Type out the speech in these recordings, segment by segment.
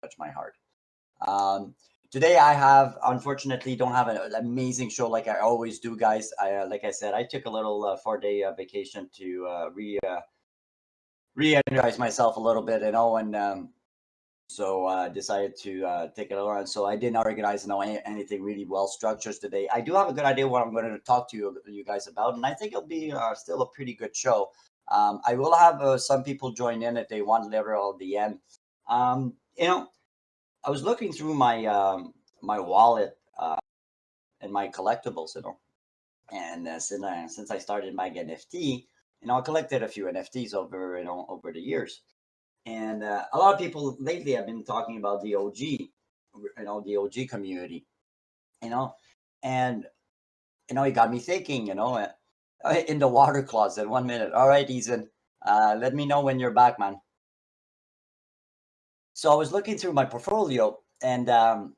touch my heart. Um, Today I have, unfortunately, don't have an amazing show like I always do, guys. Like I said, I took a little 4 day vacation to re-energize myself a little bit, and so decided to take it around. So I didn't organize anything really well structured today. I do have a good idea what I'm going to talk to you guys about, and I think it'll be still a pretty good show. I will have some people join in if they want later at the end. Um, you know, I was looking through my wallet and my collectibles, and since I started my NFT, I collected a few NFTs over the years. And a lot of people lately have been talking about the OG, the OG community, you know, and it got me thinking, in the water closet. 1 minute, all right, Ethan, let me know when you're back, man. So I was looking through my portfolio, and and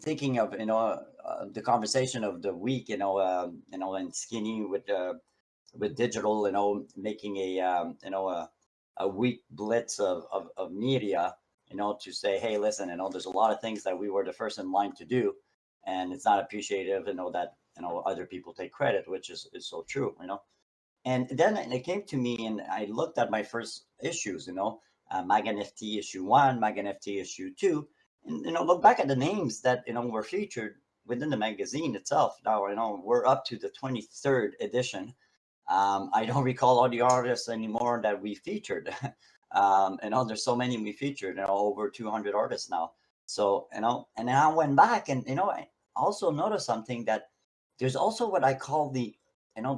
thinking of the conversation of the week, and skinny with digital, making a week blitz of media, to say, hey, listen, there's a lot of things that we were the first in line to do, and it's not appreciative, that other people take credit, which is so true, And then it came to me, and I looked at my first issues, Mag NFT issue 1, Mag NFT issue 2, and look back at the names that were featured within the magazine itself. Now we're up to the 23rd edition. I don't recall all the artists anymore that we featured. There's so many we featured, over 200 artists now. So, and then I went back, and, I also noticed something, that there's also what I call the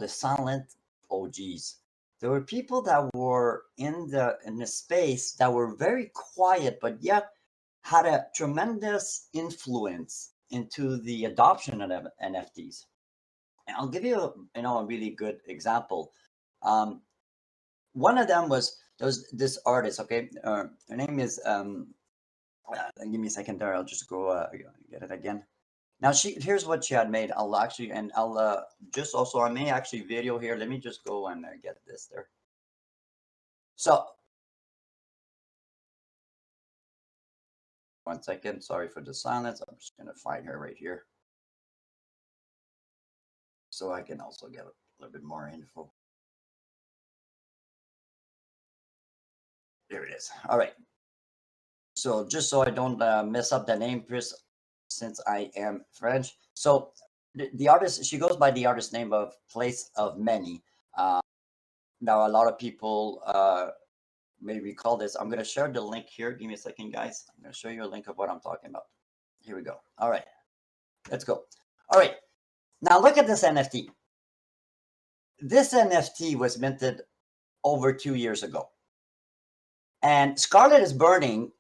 silent OGs. There were people that were in the space that were very quiet, but yet had a tremendous influence into the adoption of NFTs. And I'll give you, a really good example. One of them was this artist. Okay, her name is give me a second there. I'll just go get it again. Now here's what she had made. I'll just also, I may actually video here. Let me just go and get this there. So 1 second. Sorry for the silence. I'm just gonna find her right here, so I can also get a little bit more info. There it is. All right. So just so I don't mess up the name, Chris, since I am French. So the artist, she goes by the artist name of Place of Many. Now a lot of people may recall this. I'm going to share the link here. Give me a second, guys. I'm going to show you a link of what I'm talking about. Here we go. All right, let's go. All right, now look at this NFT. This NFT was minted over 2 years ago. And Scarlet is Burning,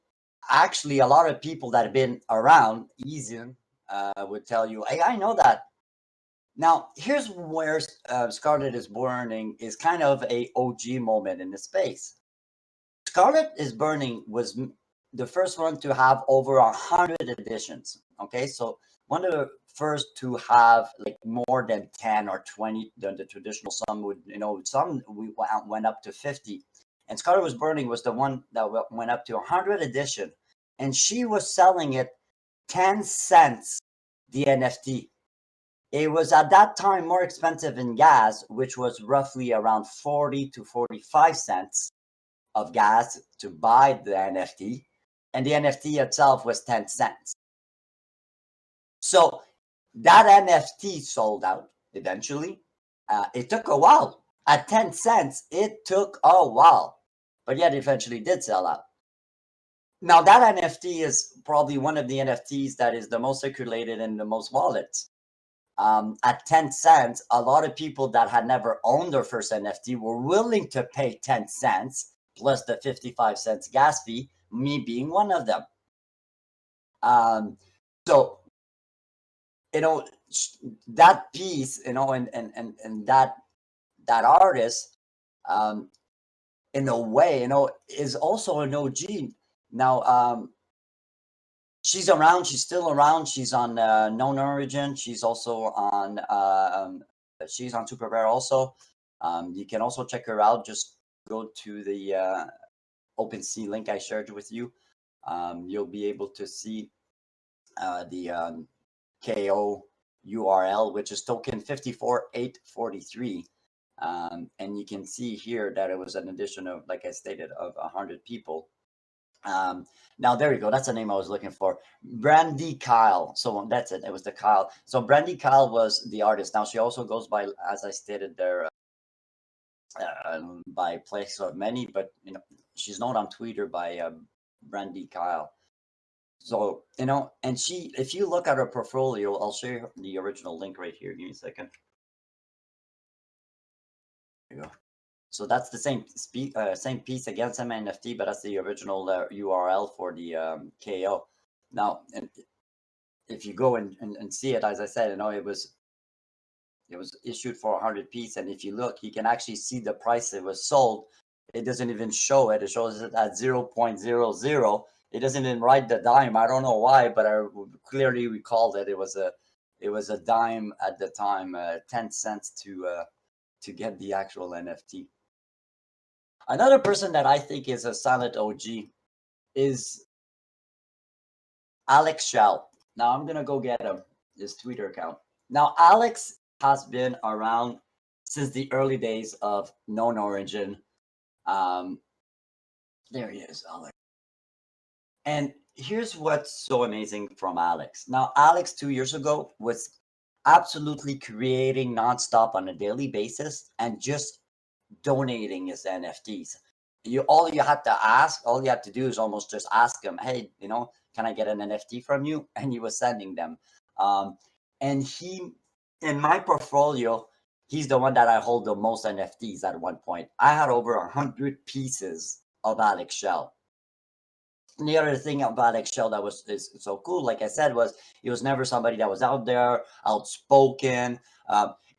actually, a lot of people that have been around, Easian, would tell you, hey, I know that. Now, here's where Scarlet is Burning is kind of a OG moment in the space. Scarlet is Burning was the first one to have over 100 editions. Okay, so one of the first to have like more than 10 or 20 than the traditional. Some would, some we went up to 50. And Scarlet was Burning was the one that went up to 100 edition, and she was selling it 10 cents the NFT. It was at that time more expensive in gas, which was roughly around 40 to 45 cents of gas to buy the NFT, and the NFT itself was 10 cents. So that NFT sold out eventually. It took a while. At 10 cents, it took a while, but yet eventually did sell out. Now that NFT is probably one of the NFTs that is the most circulated in the most wallets. At 10 cents, a lot of people that had never owned their first NFT were willing to pay 10 cents plus the 55 cents gas fee, me being one of them. So, that piece, and that artist, in a way, is also an OG. Now, she's around. She's still around. She's on Known Origin. She's also on. She's on Super Rare also. You can also check her out. Just go to the OpenSea link I shared with you. you'll be able to see the KO URL, which is token 54843. And you can see here that it was an addition of, like I stated, of 100 people. Now there you go. That's the name I was looking for. Brandy Kyle. So that's it. It was the Kyle. So Brandy Kyle was the artist. Now she also goes by, as I stated there, by Place of Many, but she's known on Twitter by Brandy Kyle. So and she, if you look at her portfolio, I'll show you the original link right here. Give me a second. There you go. So that's the same piece again, same NFT, but that's the original URL for the KO. Now, and if you go and see it, as I said, it was issued for 100 piece, and if you look, you can actually see the price it was sold. It doesn't even show it. It shows it at 0.00. It doesn't even write the dime. I don't know why, but I clearly recall that it was a dime at the time, 10 cents to get the actual NFT. Another person that I think is a silent OG is Alex Shell. Now I'm gonna go get his Twitter account. Now Alex has been around since the early days of Known Origin. There he is, Alex. And here's what's so amazing from Alex. Now Alex 2 years ago was absolutely creating nonstop on a daily basis and just donating his NFTs. All you have to do is almost just ask him, hey, can I get an NFT from you? And he was sending them. And he, in my portfolio, he's the one that I hold the most NFTs at one point. I had over 100 pieces of Alex Shell. And the other thing about Alex Shell that is so cool, like I said, was he was never somebody that was out there, outspoken.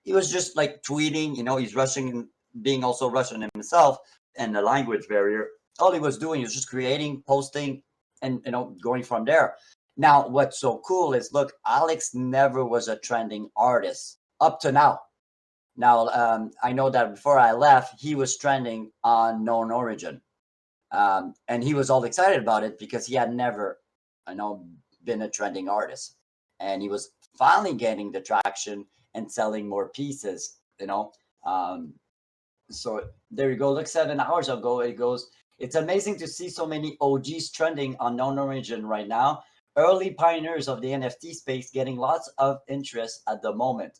He was just like tweeting, he's Russian, being also Russian himself, and the language barrier. All he was doing was just creating, posting, and going from there. Now, what's so cool is, look, Alex never was a trending artist up to now. Now, I know that before I left, he was trending on Known Origin. And he was all excited about it because he had never, been a trending artist. And he was finally getting the traction and selling more pieces, so there you go. Look, 7 hours ago, it goes. It's amazing to see so many OGs trending on Known Origin right now. Early pioneers of the NFT space getting lots of interest at the moment.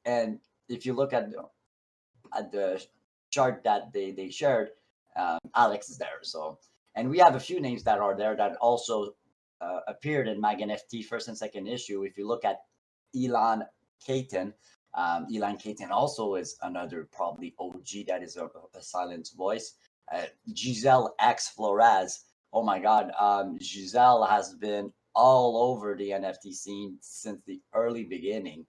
And if you look at the chart that they shared, Alex is there. So, and we have a few names that are there that also appeared in Mag NFT first and second issue. If you look at Elon Caton, Elon Caton also is another probably OG that is a silent voice. Giselle X Flores. Oh my God. Giselle has been all over the NFT scene since the early beginning.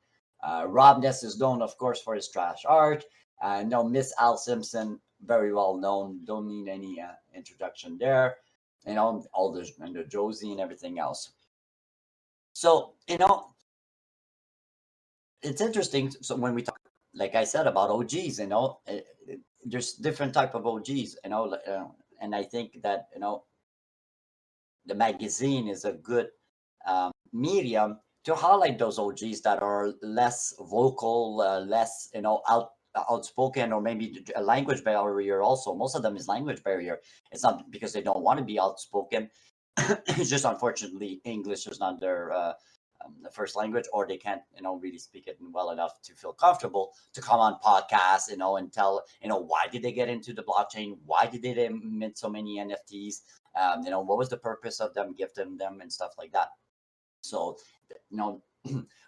Rob Ness is known, of course, for his trash art. Miss Al Simpson, very well known. Don't need any introduction there. All the Josie and everything else. So, it's interesting. So when we talk, like I said, about OGs, there's different type of OGs, and I think that the magazine is a good medium to highlight those OGs that are less vocal, less outspoken, or maybe a language barrier. Also, most of them is language barrier. It's not because they don't want to be outspoken. It's just unfortunately English is not their the first language, or they can't really speak it well enough to feel comfortable to come on podcasts and tell why did they get into the blockchain, why did they mint so many NFTs, what was the purpose of them gifting them and stuff like that. So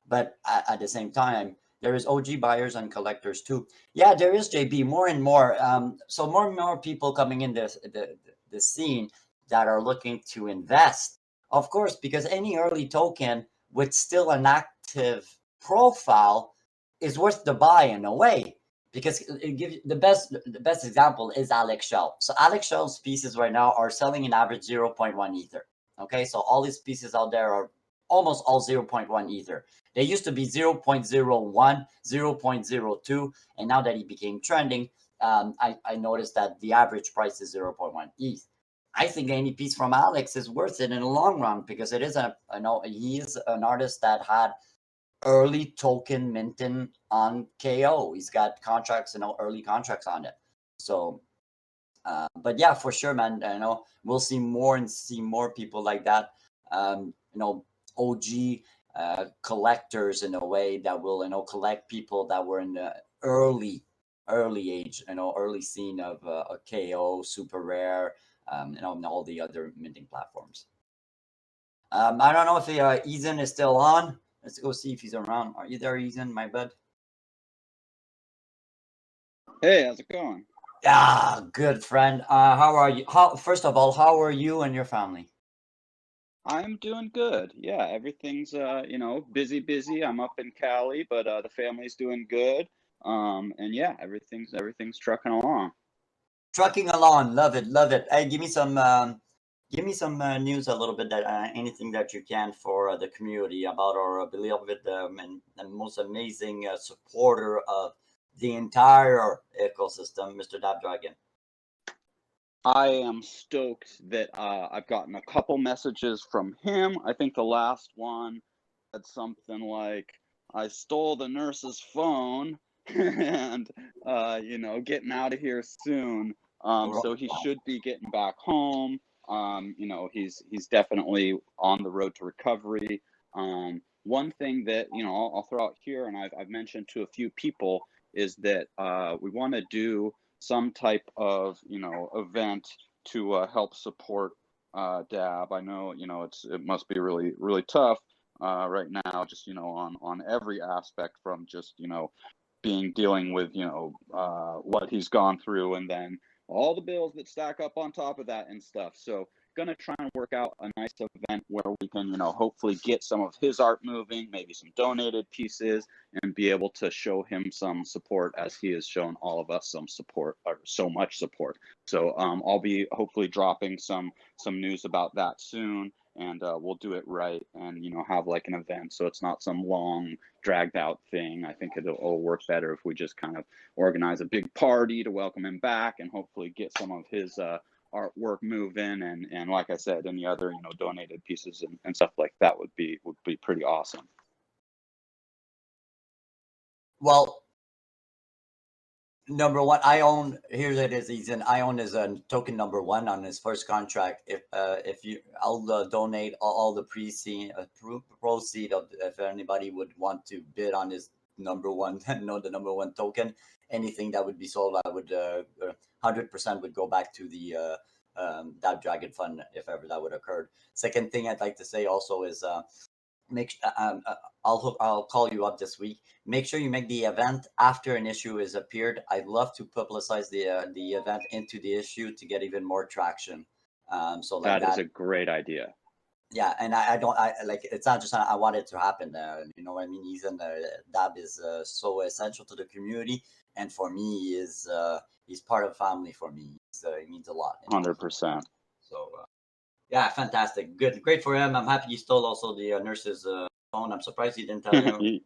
but at the same time, there is OG buyers and collectors too. Yeah, there is, JB, more and more. So more and more people coming in the scene that are looking to invest, of course, because any early token with still an active profile is worth the buy in a way, because it gives the best example is Alex Shell. So Alex Shell's pieces right now are selling an average 0.1 ether. Okay, so all these pieces out there are almost all 0.1 ether. They used to be 0.01, 0.02, and now that he became trending, I noticed that the average price is 0.1 ETH. I think any piece from Alex is worth it in the long run because it is he is an artist that had early token minting on KO. He's got contracts, early contracts on it. So, but yeah, for sure, man. We'll see more people like that. OG collectors in a way that will collect people that were in the early age, early scene of a KO, super rare, and all the other minting platforms. I don't know if Ethan is still on. Let's go see if he's around. Are you there, Ethan? My bud. Hey, how's it going? Yeah, good friend. How are you? First of all, how are you and your family? I'm doing good. Yeah, everything's busy. I'm up in Cali, but the family's doing good. And yeah, everything's trucking along. Trucking along, love it, love it. Hey, give me some news, a little bit, that anything that you can for the community about our beloved and most amazing supporter of the entire ecosystem, Mr. Dabdragon. I am stoked that I've gotten a couple messages from him. I think the last one said something like, "I stole the nurse's phone," and getting out of here soon. So he should be getting back home. He's definitely on the road to recovery. One thing that I'll throw out here, and I've mentioned to a few people, is that we want to do some type of event to help support Dab. I know it must be really really tough right now, just on every aspect, from just dealing with what he's gone through, and then all the bills that stack up on top of that and stuff. So gonna try and work out a nice event where we can hopefully get some of his art moving, maybe some donated pieces, and be able to show him some support as he has shown all of us some support, or so much support. So I'll be hopefully dropping some news about that soon, and we'll do it right, and have like an event, so it's not some long dragged out thing. I think it'll work better if we just kind of organize a big party to welcome him back, and hopefully get some of his artwork moving, and like I said, any other donated pieces and stuff like that would be pretty awesome. Well, number one, here it is, Ethan. I own his token number one on his first contract. I'll donate all the proceed of, if anybody would want to bid on his number one, the number one token, anything that would be sold, I would 100% would go back to the that Dragon Fund, if ever that would occur. Second thing I'd like to say also is I'll call you up this week. Make sure you make the event after an issue is appeared. I'd love to publicize the event into the issue to get even more traction. So like that is a great idea. Yeah, and I like, it's not just I want it to happen. You know what I mean? Ethan, Dab is so essential to the community, and for me he's part of family for me. It means a lot. 100%. So yeah, fantastic, good, great for him. I'm happy you stole also the nurse's phone. I'm surprised he didn't tell you.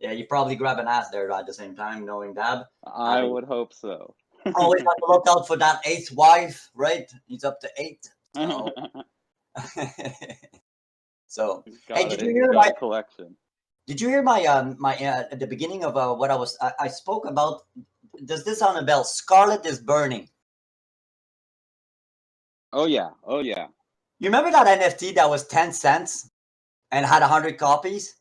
Yeah, you probably grab an ass there at the same time, knowing Dab. I would hope so. Always have to look out for that eighth wife, right? He's up to 8. So. So hey, did you hear my collection? Did you hear my at the beginning of what I spoke about? Does this sound a bell? Scarlet is Burning. Oh yeah. You remember that NFT that was 10 cents and had 100 copies?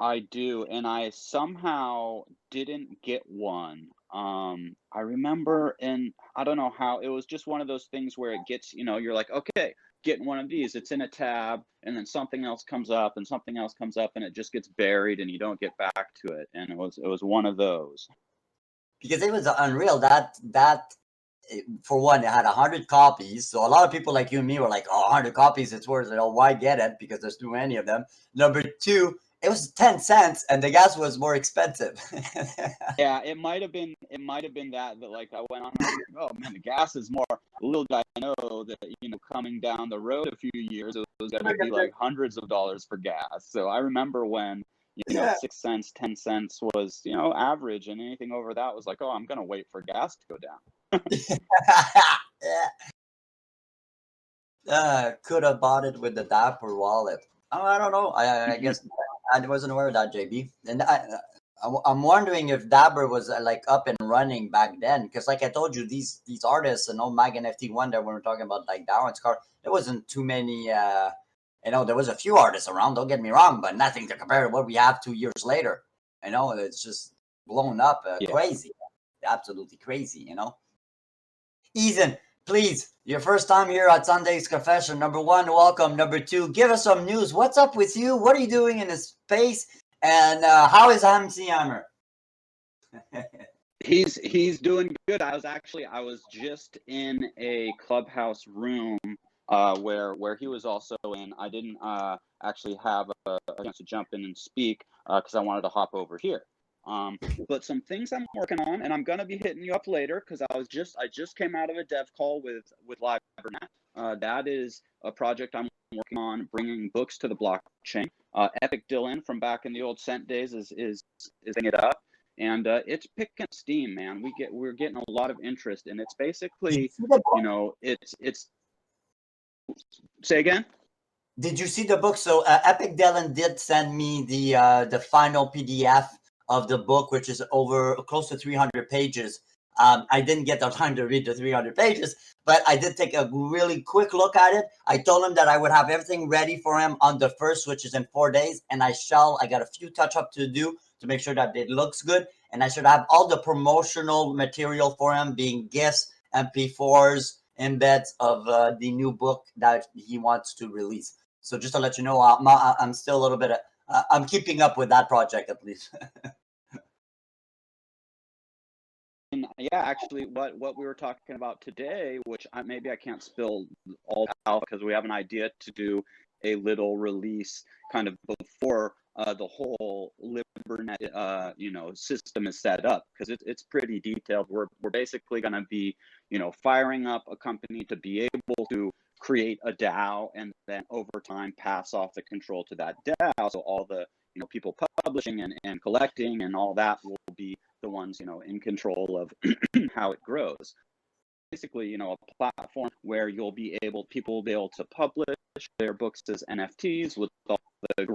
I do, and I somehow didn't get one. I remember, and I don't know how, it was just one of those things where it gets, you're like, okay, getting one of these, it's in a tab, and then something else comes up, and something else comes up, and it just gets buried, and you don't get back to it. And it was one of those. Because it was unreal. That for one, it had 100 copies. So a lot of people like you and me were like, oh, 100 copies, it's worth it. Oh, why get it? Because there's too many of them. Number two, it was 10 cents and the gas was more expensive. Yeah, it might have been that like I went on, like, oh man, the gas is more. Little did I know that coming down the road a few years, it was going to be like hundreds of dollars for gas. So I remember when 6 cents, 10 cents was average, and anything over that was like, oh, I'm going to wait for gas to go down. Yeah. Could have bought it with the Dapper wallet. Oh, I don't know. I Mhm. guess I wasn't aware of that, JB. And I'm wondering if Dabber was like up and running back then, because like I told you, these artists, Mag and FT1 that we were talking about, like Darren's car, there wasn't too many. There was a few artists around. Don't get me wrong, but nothing to compare to what we have 2 years later. It's just blown up, Yeah. crazy, absolutely crazy. Ethan, please, your first time here at Sunday's Confession. Number one, welcome. Number two, give us some news. What's up with you? What are you doing in this space? And how is MC Hammer? He's doing good. I was just in a clubhouse room where he was also in. I didn't actually have a chance to jump in and speak because I wanted to hop over here. But some things I'm working on, and I'm gonna be hitting you up later because I just came out of a dev call with LiveNet. That is a project I'm working on, bringing books to the blockchain. Epic Dylan from back in the old Cent days is picking it up, and it's picking steam, man. We're getting a lot of interest, and it's basically, it's say again. Did you see the book? So Epic Dylan did send me the final PDF of the book, which is over close to 300 pages. I didn't get the time to read the 300 pages, but I did take a really quick look at it. I told him that I would have everything ready for him on the 1st, which is in 4 days, and I got a few touch-up to do to make sure that it looks good, and I should have all the promotional material for him, being gifts, MP4s, embeds of the new book that he wants to release. So just to let you know, I'm still a little bit. I'm keeping up with that project at least. And yeah, actually, what we were talking about today, which maybe I can't spill all out because we have an idea to do a little release kind of before the whole LiberNet system is set up, because it's pretty detailed. We're basically going to be firing up a company to be able to create a DAO and then over time pass off the control to that DAO. So all the people publishing and collecting and all that will be the ones in control of how it grows. Basically, a platform where people will be able to publish their books as NFTs with all the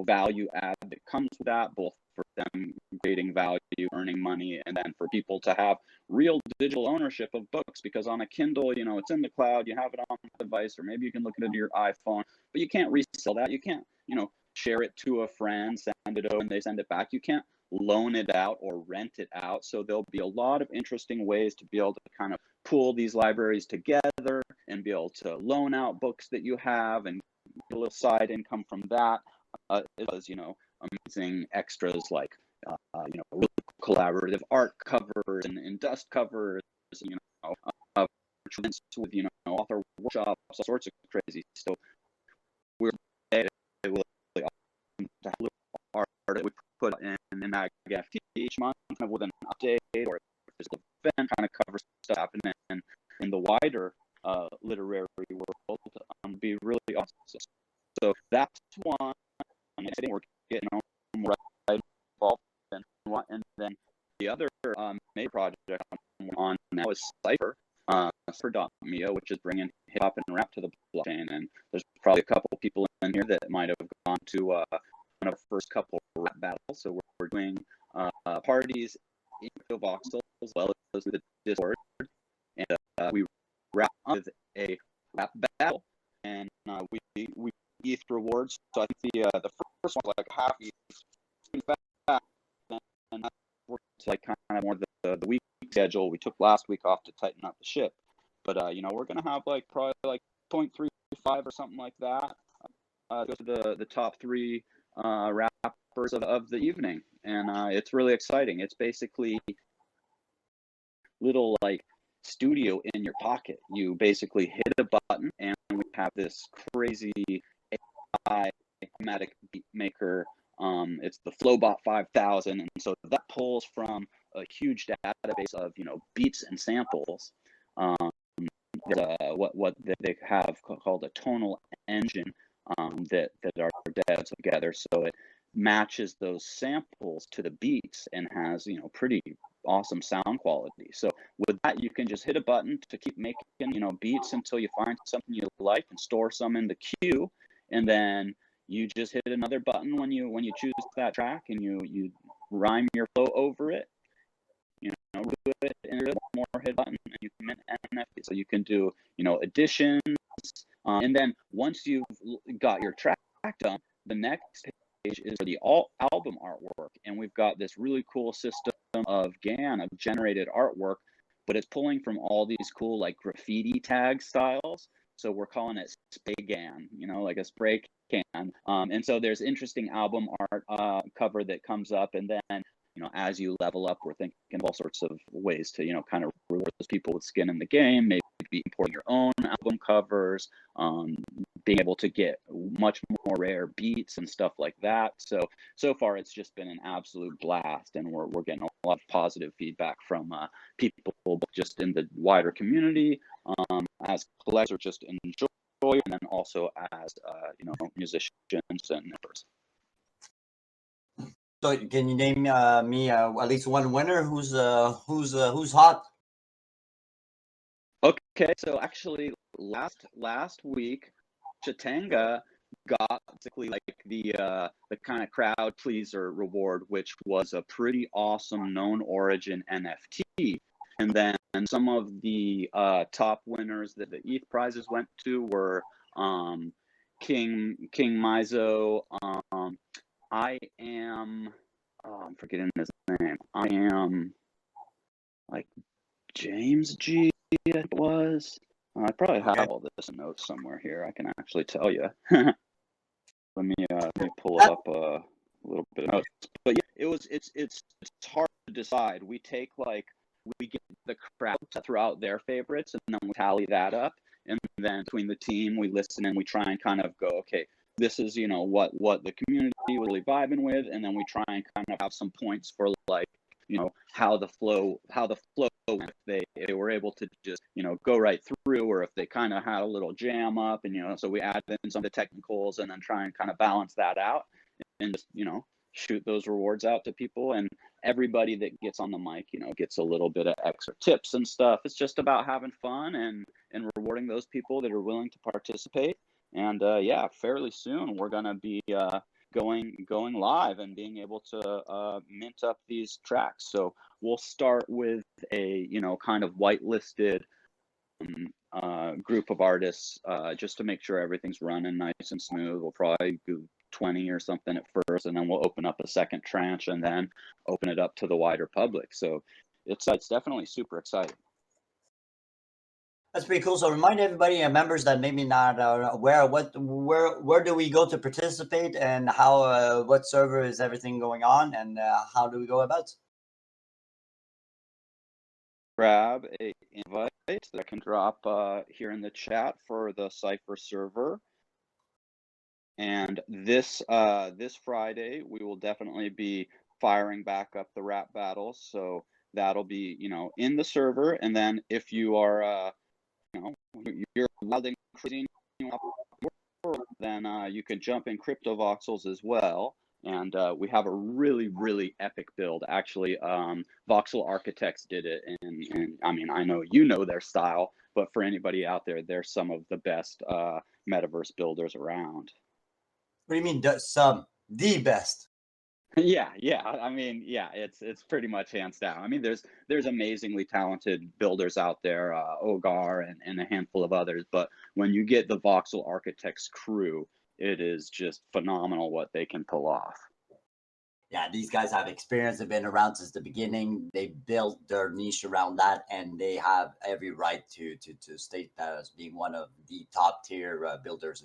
value add that comes with that, both for them creating value, earning money, and then for people to have real digital ownership of books. Because on a Kindle, it's in the cloud, you have it on the device, or maybe you can look at it on your iPhone, but you can't resell that. You can't, share it to a friend, send it over, and they send it back. You can't loan it out or rent it out. So there'll be a lot of interesting ways to be able to kind of pool these libraries together and be able to loan out books that you have and get a little side income from that. It was, amazing extras like, really collaborative art covers and dust covers, with, author workshops, all sorts of crazy stuff. We're really to have a little art that we put in that NFT each month, kind of with an update or a physical event, kind of covers stuff happening in the wider literary world. Be really awesome. So that's one. We're getting more involved in, and then the other major project I'm on now is Cypher. Cypher.mio, which is bringing hip hop and rap to the blockchain, and there's probably a couple of people in here that might have gone to one of the first couple of rap battles. So we're doing parties in the voxel as well as through the Discord, and we wrap up with a rap battle, and we ETH rewards. So I think the first one's like half ETH, and that worked to like kind of more the week schedule. We took last week off to tighten up the ship, but we're gonna have like probably like 0.35 or something like that. Go to the top 3 rappers of the evening, and it's really exciting. It's basically little like studio in your pocket. You basically hit a button, and we have this crazy AI automatic beat maker. It's the Flowbot 5000, and so that pulls from a huge database of beats and samples. There's what they have called a tonal engine that are dev together, so it matches those samples to the beats and has pretty awesome sound quality. So with that, you can just hit a button to keep making, beats until you find something you like and store some in the queue. And then you just hit another button when you choose that track, and you rhyme your flow over it, do it, and one more hit button, and you can mint NFT. So you can do, additions. And then once you've got your track done, the next page is for the album artwork. And we've got this really cool system of GAN, of generated artwork, but it's pulling from all these cool like graffiti tag styles. So we're calling it spray GAN, like a spray can. And so there's interesting album art cover that comes up, and then as you level up, we're thinking of all sorts of ways to kind of reward those people with skin in the game, maybe importing your own album covers, being able to get much more rare beats and stuff like that. So far it's just been an absolute blast, and we're getting a lot of positive feedback from people just in the wider community, as collectors, or just enjoy, and then also as musicians and members. So can you name me at least one winner who's hot? Okay, so actually last week, Chatanga got basically like the kind of crowd pleaser reward, which was a pretty awesome known origin NFT. And then some of the top winners that the ETH prizes went to were King Mizo, I'm forgetting his name. I am like James G, it was. I probably have all this in notes somewhere here. I can actually tell you. Let me pull up a little bit of notes. But yeah, it's hard to decide. We get the crowd to throw out their favorites, and then we tally that up, and then between the team we listen and we try and kind of go, okay, this is what the community was really vibing with, and then we try and kind of have some points for like how the flow went, if they were able to just go right through, or if they kind of had a little jam up, and so we add in some of the technicals and then try and kind of balance that out, and just shoot those rewards out to people. And everybody that gets on the mic gets a little bit of extra tips and stuff. It's just about having fun and rewarding those people that are willing to participate. And fairly soon we're gonna be going live and being able to mint up these tracks. So we'll start with a kind of whitelisted group of artists, just to make sure everything's running nice and smooth. We'll probably do 20 or something at first, and then we'll open up a second tranche and then open it up to the wider public. So it's definitely super exciting. That's pretty cool. So remind everybody, members that maybe not aware, where do we go to participate, and how what server is everything going on, and how do we go about? Grab a invite that I can drop here in the chat for the Cypher server. And this Friday we will definitely be firing back up the rap battles. So that'll be in the server, and then if you are you're wild and crazy, then you can jump in crypto voxels as well. And we have a really, really epic build. Actually, Voxel Architects did it, and I mean, I know their style, but for anybody out there, they're some of the best metaverse builders around. What do you mean, the best? Yeah. I mean, it's pretty much hands down. I mean, there's amazingly talented builders out there, Ogar and a handful of others. But when you get the Voxel Architects crew, it is just phenomenal what they can pull off. Yeah, these guys have experience. They've been around since the beginning. They built their niche around that, and they have every right to state that as being one of the top tier builders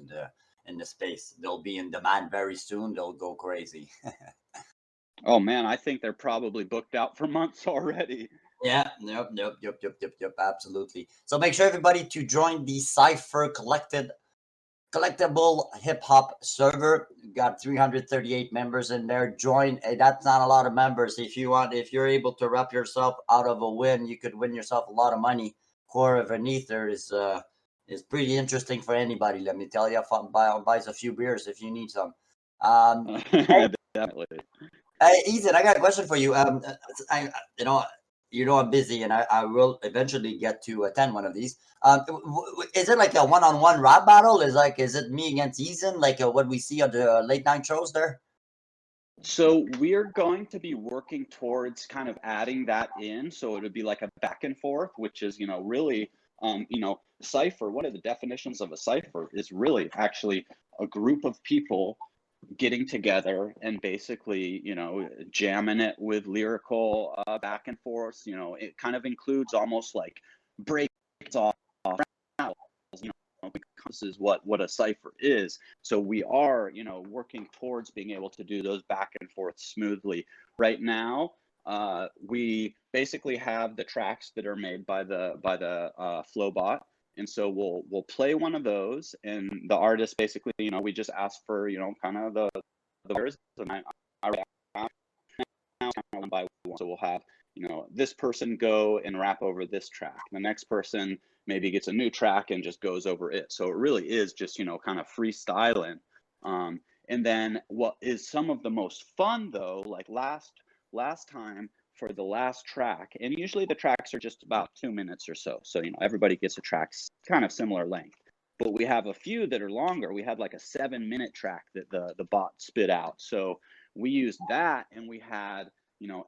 in the space. They'll be in demand very soon. They'll go crazy. Oh man, I think they're probably booked out for months already. Yeah, yep, absolutely. So make sure everybody to join the Cypher collectible hip hop server. Got 338 members in there. Join. That's not a lot of members. If you're able to wrap yourself out of a win, you could win yourself a lot of money. Core of an ether is pretty interesting for anybody. Let me tell you, buys a few beers if you need some. Definitely. Ethan, I got a question for you. I'm busy, and I will eventually get to attend one of these. Is it like a one-on-one rap battle? Is it me against Ethan, like what we see on the late night shows there? So we're going to be working towards kind of adding that in. So it would be like a back and forth, which is, really, cipher. One of the definitions of a cipher is really actually a group of people getting together and basically, jamming it with lyrical back and forth. It kind of includes almost like breaks off, this is what a cipher is. So we are, working towards being able to do those back and forth smoothly. Right now, we basically have the tracks that are made by the Flowbot, and so we'll play one of those, and the artist basically, we just ask for, kind of the words, and I now one by one. So we'll have, this person go and rap over this track. The next person maybe gets a new track and just goes over it. So it really is just, kind of freestyling. And then what is some of the most fun though, like last time for the last track, and usually the tracks are just about 2 minutes or so. So, everybody gets a track kind of similar length. But we have a few that are longer. We had like a 7-minute track that the bot spit out. So we used that, and we had,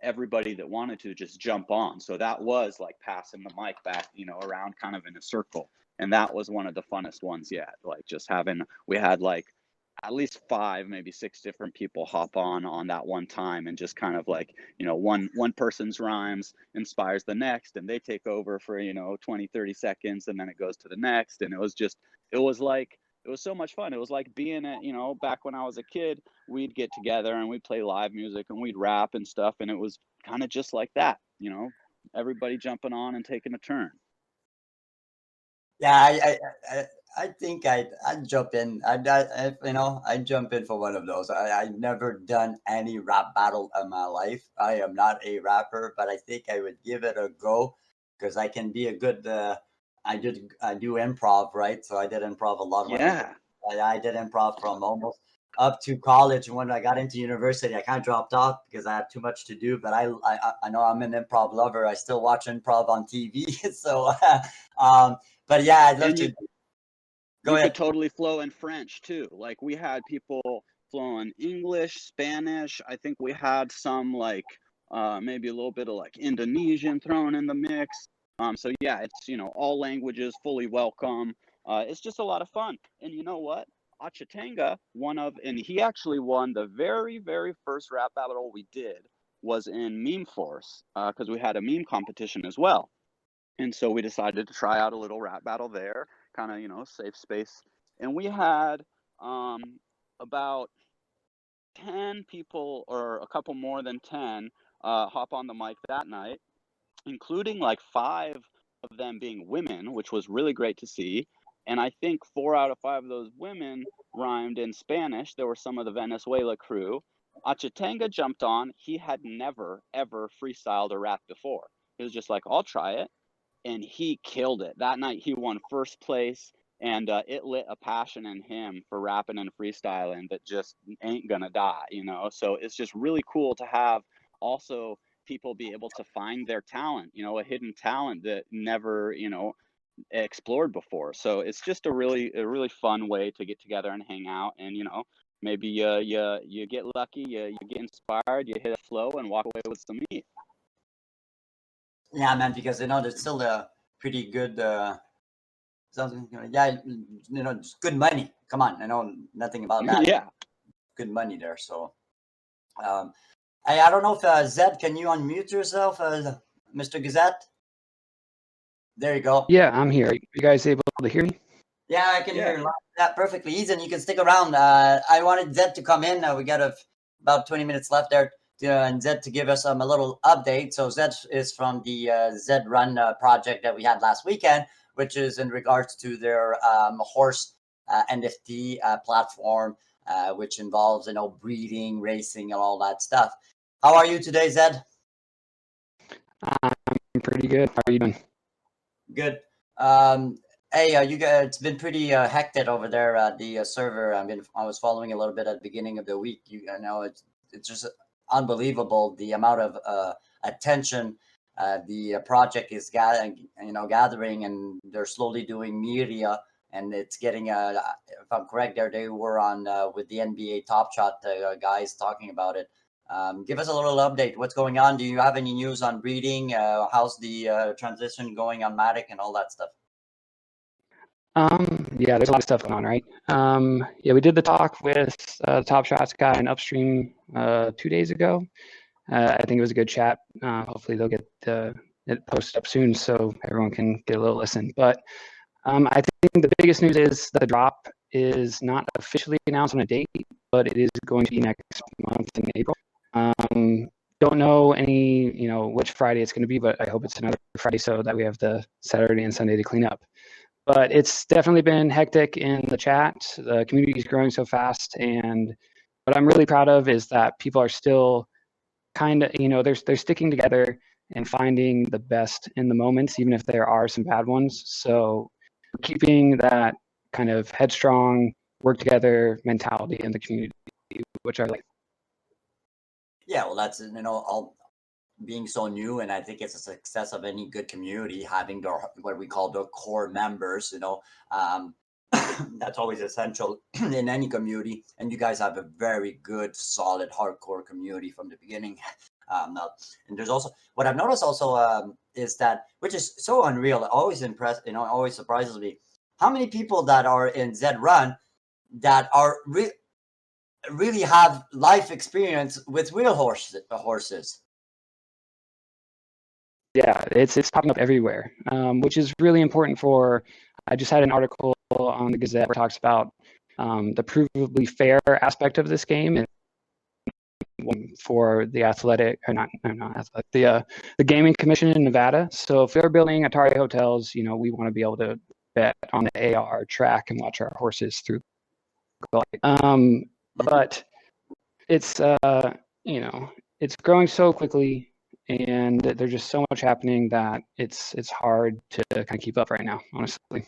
everybody that wanted to just jump on. So that was like passing the mic back, around kind of in a circle. And that was one of the funnest ones yet. Like just we had like at least 5, maybe 6 different people hop on that one time, and just kind of like, one person's rhymes inspires the next, and they take over for, 20, 30 seconds, and then it goes to the next. And it was so much fun. It was like being at, back when I was a kid, we'd get together and we'd play live music and we'd rap and stuff. And it was kind of just like that, everybody jumping on and taking a turn. Yeah, I think I'd jump in. I'd jump in for one of those. I've never done any rap battle in my life. I am not a rapper, but I think I would give it a go because I can be a good. I do improv, right? So I did improv a lot when I did improv from almost up to college. And when I got into university, I kind of dropped off because I had too much to do. But I know I'm an improv lover. I still watch improv on TV. So, but yeah, I'd love And to. Go you ahead. could totally flow in French too. Like we had people flowing English, Spanish. I think we had some like maybe a little bit of like Indonesian thrown in the mix. So yeah, it's all languages fully welcome. It's just a lot of fun. And you know what? Achatanga, and he actually won the very, very first rap battle we did was in Meme Force, because we had a meme competition as well. And so we decided to try out a little rap battle there, kind of, safe space. And we had about 10 people, or a couple more than 10, hop on the mic that night, including like 5 of them being women, which was really great to see. And I think 4 out of 5 of those women rhymed in Spanish. There were some of the Venezuela crew. Achatanga jumped on. He had never, ever freestyled or rapped before. He was just like, I'll try it. And he killed it. That night he won first place, and it lit a passion in him for rapping and freestyling that just ain't gonna die, So it's just really cool to have also people be able to find their talent, a hidden talent that never, explored before. So it's just a really fun way to get together and hang out, and maybe you get lucky, you get inspired, you hit a flow and walk away with some meat. Yeah, man, because there's still a pretty good just good money. Come on, I know nothing about that. Yeah. Good money there. So I don't know if Zed, can you unmute yourself, Mr. Gazette? There you go. Yeah, I'm here. Are you guys able to hear me? Yeah, I can hear that perfectly. Ethan, you can stick around. I wanted Zed to come in. We got about 20 minutes left there, and Zed to give us a little update. So Zed is from the Zed Run project that we had last weekend, which is in regards to their horse NFT platform, which involves breeding, racing, and all that stuff. How are you today, Zed? I'm pretty good. How are you doing? Good. Hey, you guys, it's been pretty hectic over there at the server. I was following a little bit at the beginning of the week. It's just unbelievable the amount of attention the project is gathering, and they're slowly doing media, and it's getting if I'm correct, there they were on with the NBA Top Shot guys talking about it. Give us a little update. What's going on? Do you have any news on breeding? How's the transition going on Matic and all that stuff? Yeah, there's a lot of stuff going on, right? Yeah, we did the talk with Top Shots guy in Upstream 2 days ago. I think it was a good chat. Hopefully they'll get it posted up soon so everyone can get a little listen. But I think the biggest news is that the drop is not officially announced on a date, but it is going to be next month in April. Don't know which Friday it's going to be, but I hope it's another Friday so that we have the Saturday and Sunday to clean up. But it's definitely been hectic in the chat. The community is growing so fast, and what I'm really proud of is that people are still kind of, they're sticking together and finding the best in the moments, even if there are some bad ones. So keeping that kind of headstrong, work together mentality in the community, which I like. Yeah, well, that's all being so new, and I think it's a success of any good community having what we call the core members. That's always essential in any community, and you guys have a very good, solid, hardcore community from the beginning. And there's also what I've noticed also is that, which is so unreal, always always surprises me, how many people that are in Zed Run that are really have life experience with real horses. Yeah, it's popping up everywhere, which is really important I just had an article on the Gazette where it talks about the provably fair aspect of this game and for the the Gaming Commission in Nevada. So if we're building Atari hotels, we want to be able to bet on the AR track and watch our horses through. But it's it's growing so quickly, and there's just so much happening that it's hard to kind of keep up right now, honestly.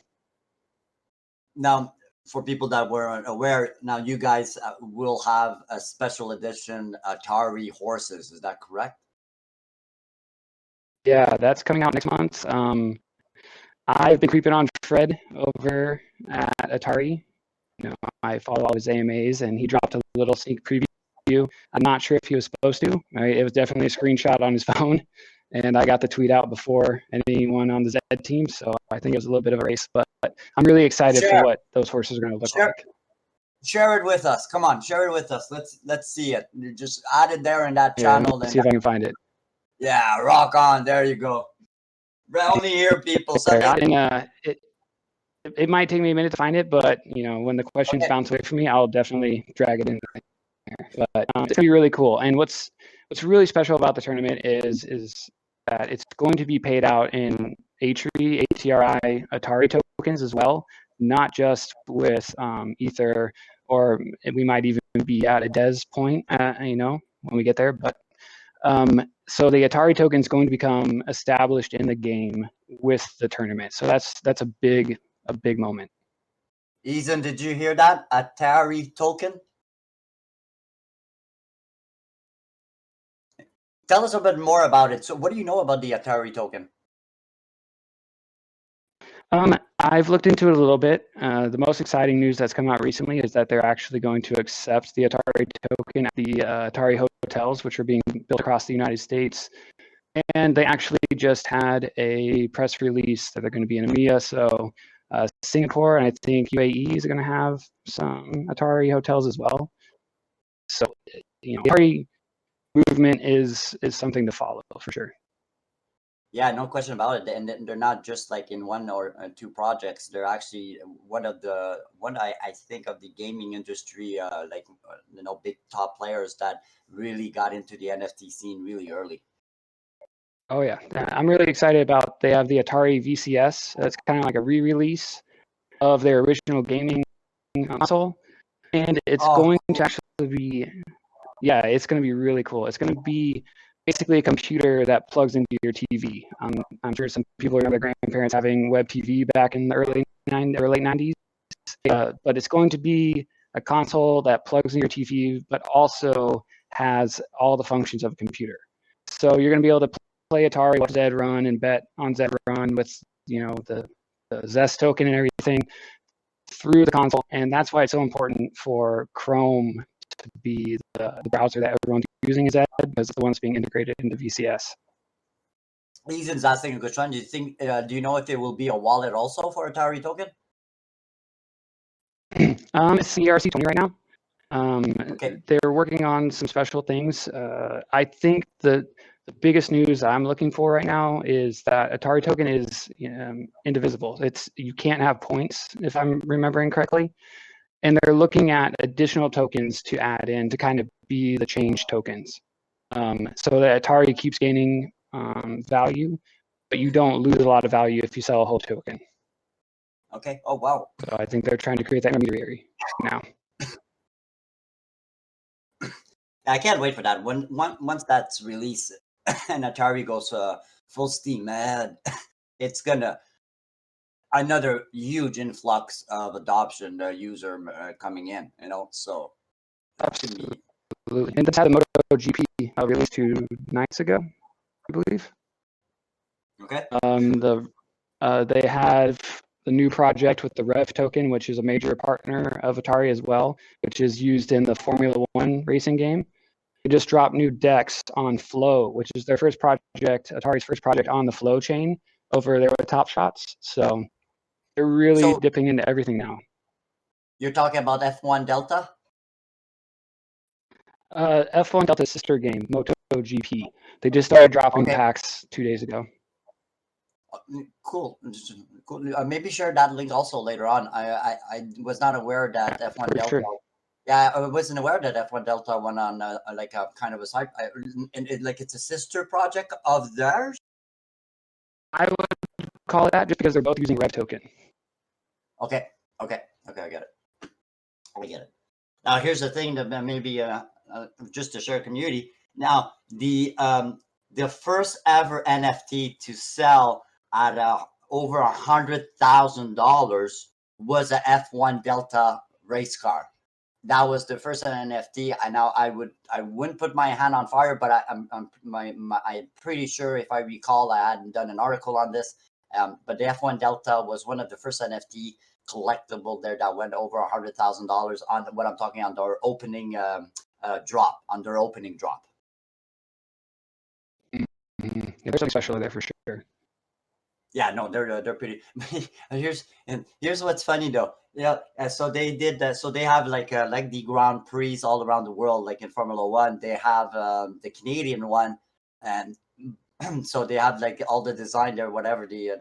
Now, for people that weren't aware, now you guys will have a special edition Atari horses. Is that correct? Yeah, that's coming out next month. I've been creeping on Fred over at Atari. I follow all his AMAs, and he dropped a little sneak preview. I'm not sure if he was supposed to. Right? It was definitely a screenshot on his phone, and I got the tweet out before anyone on the Zed team, so I think it was a little bit of a race. But I'm really excited for what those horses are going to look like. Share it with us. Come on, share it with us. Let's see it. You just add it there in that channel. Let's see if I can find it. Yeah, rock on. There you go. Only here, people. It might take me a minute to find it, but when the questions bounce away from me, I'll definitely drag it in there. But it's gonna be really cool. And what's really special about the tournament is that it's going to be paid out in ATRI Atari tokens as well, not just with Ether, or we might even be at a DES point, when we get there. But so the Atari token is going to become established in the game with the tournament. So that's a big moment. Ethan, did you hear that? Atari token? Tell us a bit more about it. So what do you know about the Atari token? I've looked into it a little bit. The most exciting news that's come out recently is that they're actually going to accept the Atari token at the Atari hotels, which are being built across the United States. And they actually just had a press release that they're going to be in EMEA. So Singapore and I think UAE is going to have some Atari hotels as well. So, the Atari movement is something to follow for sure. Yeah, no question about it. And they're not just like in one or two projects. They're actually one I think of the gaming industry, big top players that really got into the NFT scene really early. Oh yeah, I'm really excited about. They have the Atari VCS. That's kind of like a re-release of their original gaming console, and it's going to actually be. Yeah, it's going to be really cool. It's going to be basically a computer that plugs into your TV. I'm sure some people remember their grandparents having web TV back in the early 90s. But it's going to be a console that plugs into your TV, but also has all the functions of a computer. So you're going to be able to play Atari, watch Zed Run, and bet on Zed Run with the Zest token and everything through the console. And that's why it's so important for Chrome to be the browser that everyone's using, because it's the one's being integrated into VCS. Ethan's asking a question. Do you think? Do you know if there will be a wallet also for Atari token? It's ERC20 right now. Okay. They're working on some special things. I think the biggest news I'm looking for right now is that Atari token is indivisible. You can't have points, if I'm remembering correctly. And they're looking at additional tokens to add in to kind of be the change tokens. So that Atari keeps gaining value, but you don't lose a lot of value if you sell a whole token. Okay. Oh, wow. So I think they're trying to create that intermediary now. I can't wait for that. Once that's released and Atari goes full steam ahead, it's gonna another huge influx of adoption, user coming in. So Absolutely. And that's had the MotoGP released 2 nights ago, I believe. Okay. They have the new project with the Rev token, which is a major partner of Atari as well, which is used in the Formula One racing game. They just dropped new decks on Flow, which is their first project, Atari's first project on the Flow chain over there with Top Shots. So they're really dipping into everything now. You're talking about F1 Delta? F1 Delta's sister game, MotoGP. They just started dropping packs 2 days ago. Cool. Maybe share that link also later on. I was not aware that F1 Delta. Sure. Yeah, I wasn't aware that F1 Delta went on like a kind of a side, like it's a sister project of theirs. I would call it that just because they're both using Rev token. Okay, I get it. Now here's the thing that maybe just to share community. Now the first ever NFT to sell at over $100,000 was a F1 Delta race car. That was the first NFT. I wouldn't put my hand on fire, but I'm pretty sure, if I recall, I hadn't done an article on this. But the F1 Delta was one of the first NFT collectible there that went over $100,000 on what I'm talking on their opening drop. Mm-hmm. Yeah, there's something special there for sure. Yeah, no, they're pretty. Here's what's funny though. Yeah, so they did that. So they have like the Grand Prix all around the world, like in Formula One. They have the Canadian one, and so they have like all the design there, whatever the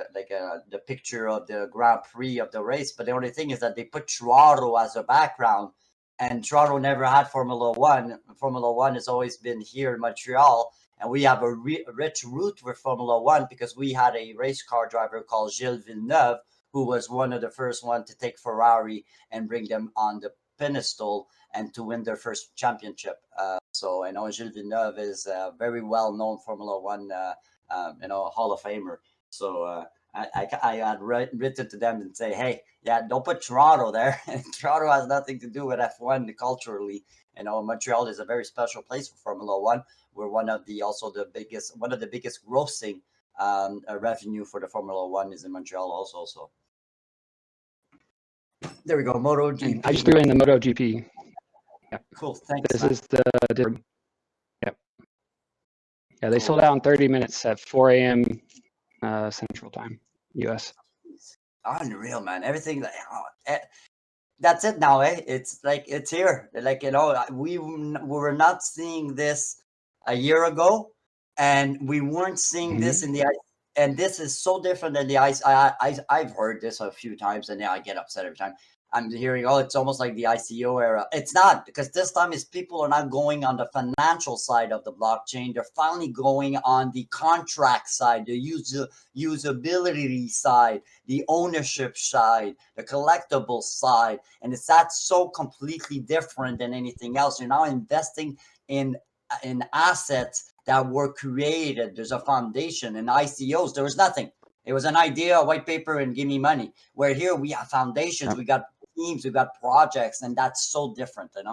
picture of the Grand Prix of the race. But the only thing is that they put Toronto as a background, and Toronto never had Formula One. Formula One has always been here in Montreal. And we have a rich root with Formula One because we had a race car driver called Gilles Villeneuve, who was one of the first ones to take Ferrari and bring them on the pedestal and to win their first championship. So I know Gilles Villeneuve is a very well-known Formula One, Hall of Famer. So I had written to them and say, hey, yeah, don't put Toronto there. Toronto has nothing to do with F1 culturally. Montreal is a very special place for Formula One. We're one of the biggest grossing revenue for the Formula One is in Montreal also. So there we go. MotoGP. I just threw in the MotoGP. Yeah. Cool. Thanks. This is the different. Yep. Yeah, they sold out in 30 minutes at 4 a.m. Central Time, US. Unreal, man. Everything. That's it now, eh? It's like it's here. Like we were not seeing this a year ago, and we weren't seeing this in the ice. And this is so different than the ice. I've heard this a few times, and I get upset every time I'm hearing. Oh, it's almost like the ICO era. It's not, because this time is people are not going on the financial side of the blockchain. They're finally going on the contract side, the usability side, the ownership side, the collectible side, and that's so completely different than anything else. You're now investing in assets that were created. There's a foundation. In ICOs, there was nothing. It was an idea, a white paper, and give me money. Where here we have foundations, we got teams, we got projects, and that's so different, And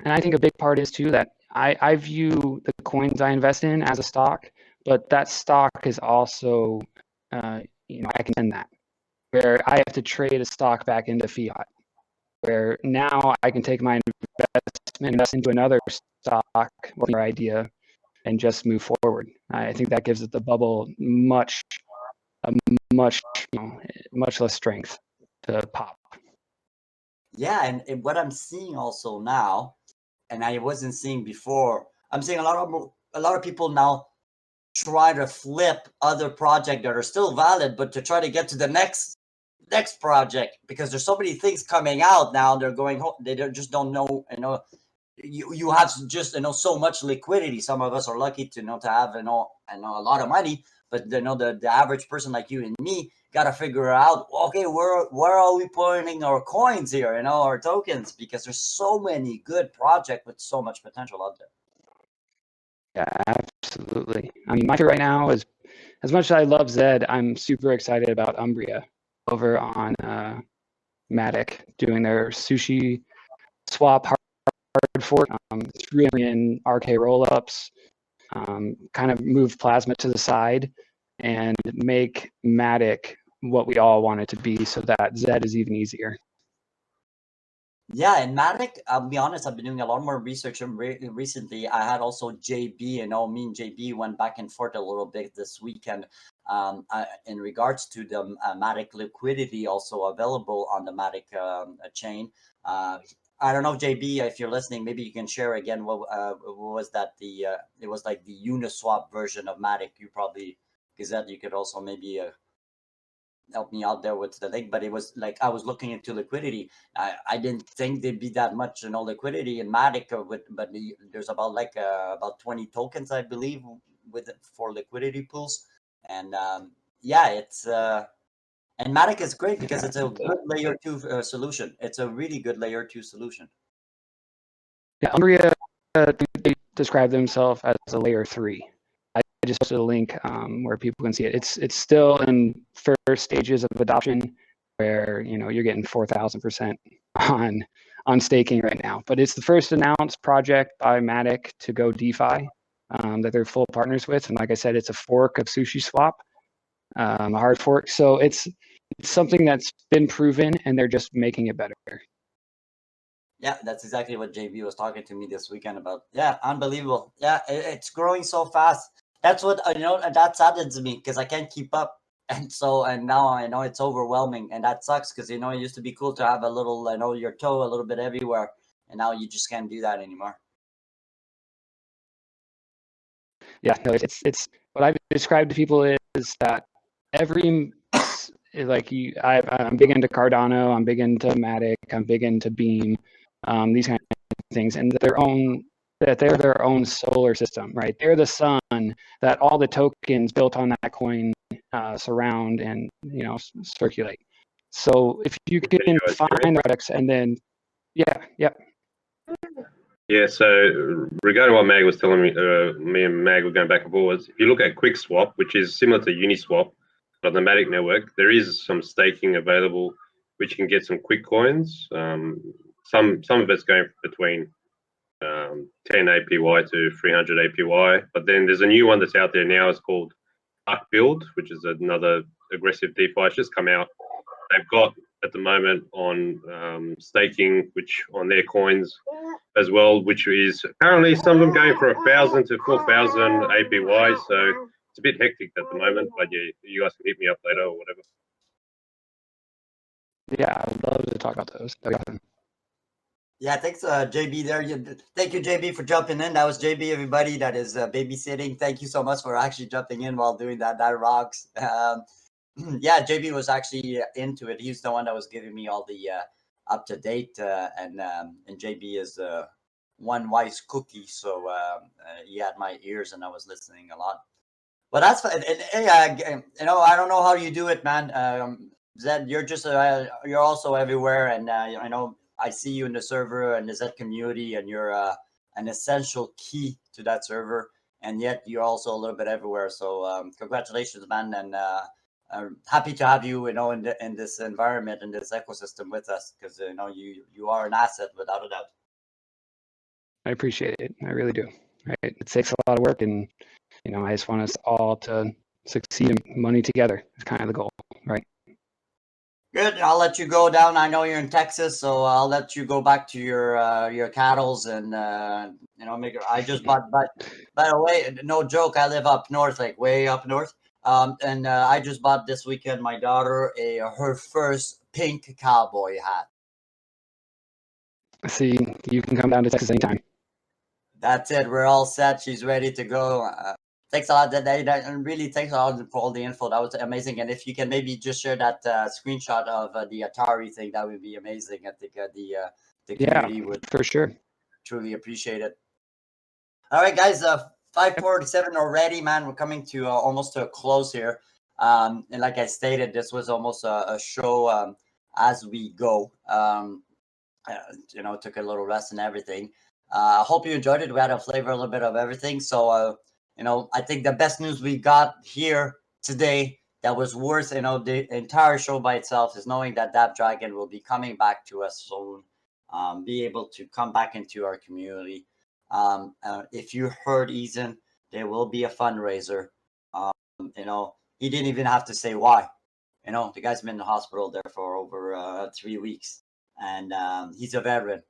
I think a big part is too that I view the coins I invest in as a stock, but that stock is also, I can send that, where I have to trade a stock back into fiat, where now I can take my investment, invest into another stock or idea, and just move forward. I think that gives it the bubble much less strength to pop. Yeah, and what I'm seeing also now, and I wasn't seeing before, I'm seeing a lot of people now try to flip other projects that are still valid, but to try to get to the next project, because there's so many things coming out now. They're going home. They just don't know. You have just so much liquidity. Some of us are lucky to to have a lot of money, but the average person like you and me got to figure out, okay, where are we putting our coins here, our tokens, because there's so many good projects with so much potential out there. Yeah, absolutely. I mean, my favorite right now is, as much as I love Zed, I'm super excited about Umbria over on Matic doing their sushi swap hard fork. It's really in RK rollups, kind of move Plasma to the side and make Matic what we all want it to be, so that Zed is even easier. Yeah, and Matic, I'll be honest, I've been doing a lot more research recently. I had also JB, me and JB went back and forth a little bit this weekend in regards to the Matic liquidity also available on the Matic chain. I don't know, JB, if you're listening, maybe you can share again what was that? It was like the Uniswap version of Matic. You probably, Gazette, you could also maybe help me out there with the link, but it was like I was looking into liquidity. I didn't think there'd be that much liquidity in Matic, but there's about 20 tokens, I believe, for liquidity pools. And yeah, it's and Matic is great because it's a good layer 2 solution. It's a really good layer 2 solution. Yeah, Umbria, they describe themselves as a layer 3. I just posted a link where people can see it. It's still in first stages of adoption, where you're getting 4,000% on staking right now. But it's the first announced project by Matic to go DeFi that they're full partners with. And like I said, it's a fork of SushiSwap, a hard fork. So it's something that's been proven, and they're just making it better. Yeah, that's exactly what JB was talking to me this weekend about. Yeah, unbelievable. Yeah, it's growing so fast. That's what that saddens me, because I can't keep up. And now I know it's overwhelming, and that sucks, because it used to be cool to have a little, your toe a little bit everywhere, and now you just can't do that anymore. Yeah, no, it's what I've described to people is that every I'm big into Cardano, I'm big into Matic, I'm big into Beam, these kind of things, and they're their own solar system, right? They're the sun that all the tokens built on that coin surround and circulate. So if you can find the products and then Yeah, so regarding what Mag was telling me, me and Mag were going back and forwards. If you look at QuickSwap, which is similar to Uniswap, but on the Matic network, there is some staking available, which can get some quick coins. Some of it's going between 10 APY to 300 APY, but then there's a new one that's out there now. It's called Arc Build, which is another aggressive DeFi. It's just come out. They've got at the moment on staking, which on their coins as well, which is apparently some of them going for 1,000 to 4,000 APY. So it's a bit hectic at the moment, but yeah, you guys can hit me up later or whatever. Yeah, I would love to talk about those. Yeah, thanks, JB. Thank you, JB, for jumping in. That was JB, everybody that is babysitting. Thank you so much for actually jumping in while doing that. That rocks. Yeah, JB was actually into it. He's the one that was giving me all the up to date, and JB is one wise cookie, so he had my ears, and I was listening a lot. Well, that's fine. I don't know how you do it, man. Zed, you're also everywhere, and I know I see you in the server and the Zed community, and you're an essential key to that server, and yet you're also a little bit everywhere. So congratulations, man, and I'm happy to have you, in this environment, in this ecosystem with us, because you are an asset without a doubt. I appreciate it. I really do. Right? It takes a lot of work, and I just want us all to succeed in money together. It's kind of the goal, right? Good. I'll let you go down. I know you're in Texas, so I'll let you go back to your cattles and make. I just bought. But by the way, no joke. I live up north, like way up north. And I just bought this weekend my daughter her first pink cowboy hat. See, you can come down to Texas anytime. That's it. We're all set. She's ready to go. Thanks a lot. That really thanks a lot for all the info. That was amazing. And if you can maybe just share that screenshot of the Atari thing, that would be amazing. I think the community would for sure truly appreciate it. All right, guys. 5:47 already, man. We're coming to almost to a close here. And like I stated, this was almost a show as we go. Took a little rest and everything. I hope you enjoyed it. We had a flavor, a little bit of everything. So, I think the best news we got here today that was worth, the entire show by itself is knowing that Dab Dragon will be coming back to us soon, be able to come back into our community. If you heard Ethan, there will be a fundraiser. He didn't even have to say why. The guy's been in the hospital there for over 3 weeks, and he's a veteran.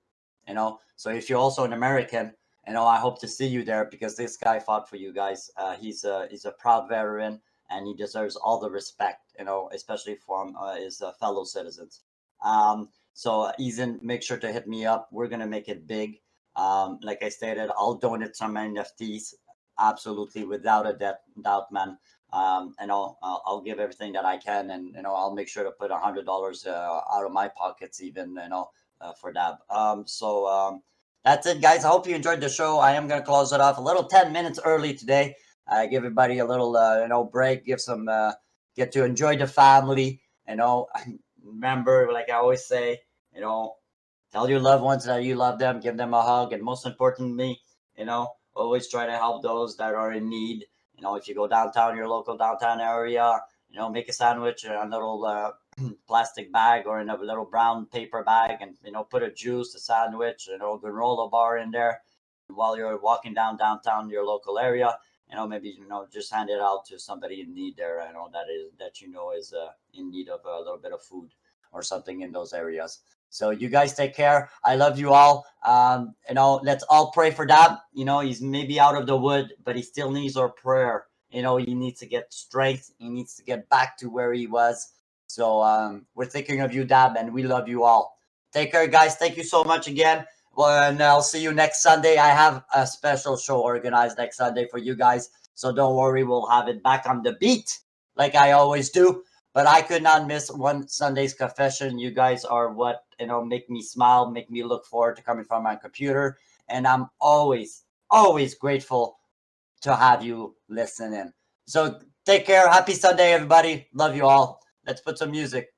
So if you're also an American, I hope to see you there because this guy fought for you guys. He's a proud veteran, and he deserves all the respect, especially from his fellow citizens. So Ethan, make sure to hit me up. We're gonna make it big. Like I stated, I'll donate some NFTs, absolutely, without a doubt, man. I'll give everything that I can, and I'll make sure to put $100 out of my pockets, even for Dab. That's it, guys. I hope you enjoyed the show. I am gonna close it off a little 10 minutes early today. Give everybody a little break. Get to enjoy the family. Remember, like I always say, tell your loved ones that you love them. Give them a hug, and most importantly, always try to help those that are in need. If you go downtown, your local downtown area, make a sandwich in a little plastic bag or in a little brown paper bag, and put a juice, a sandwich, granola bar in there while you're walking downtown your local area. Maybe just hand it out to somebody in need there. That is in need of a little bit of food or something in those areas. So you guys take care. I love you all. Let's all pray for Dab. He's maybe out of the wood, but he still needs our prayer. He needs to get strength. He needs to get back to where he was. So we're thinking of you, Dab, and we love you all. Take care, guys. Thank you so much again. Well, and I'll see you next Sunday. I have a special show organized next Sunday for you guys. So don't worry. We'll have it back on the beat like I always do. But I could not miss one Sunday's confession. You guys are what, make me smile, make me look forward to coming from my computer. And I'm always, always grateful to have you listen in. So take care. Happy Sunday, everybody. Love you all. Let's put some music.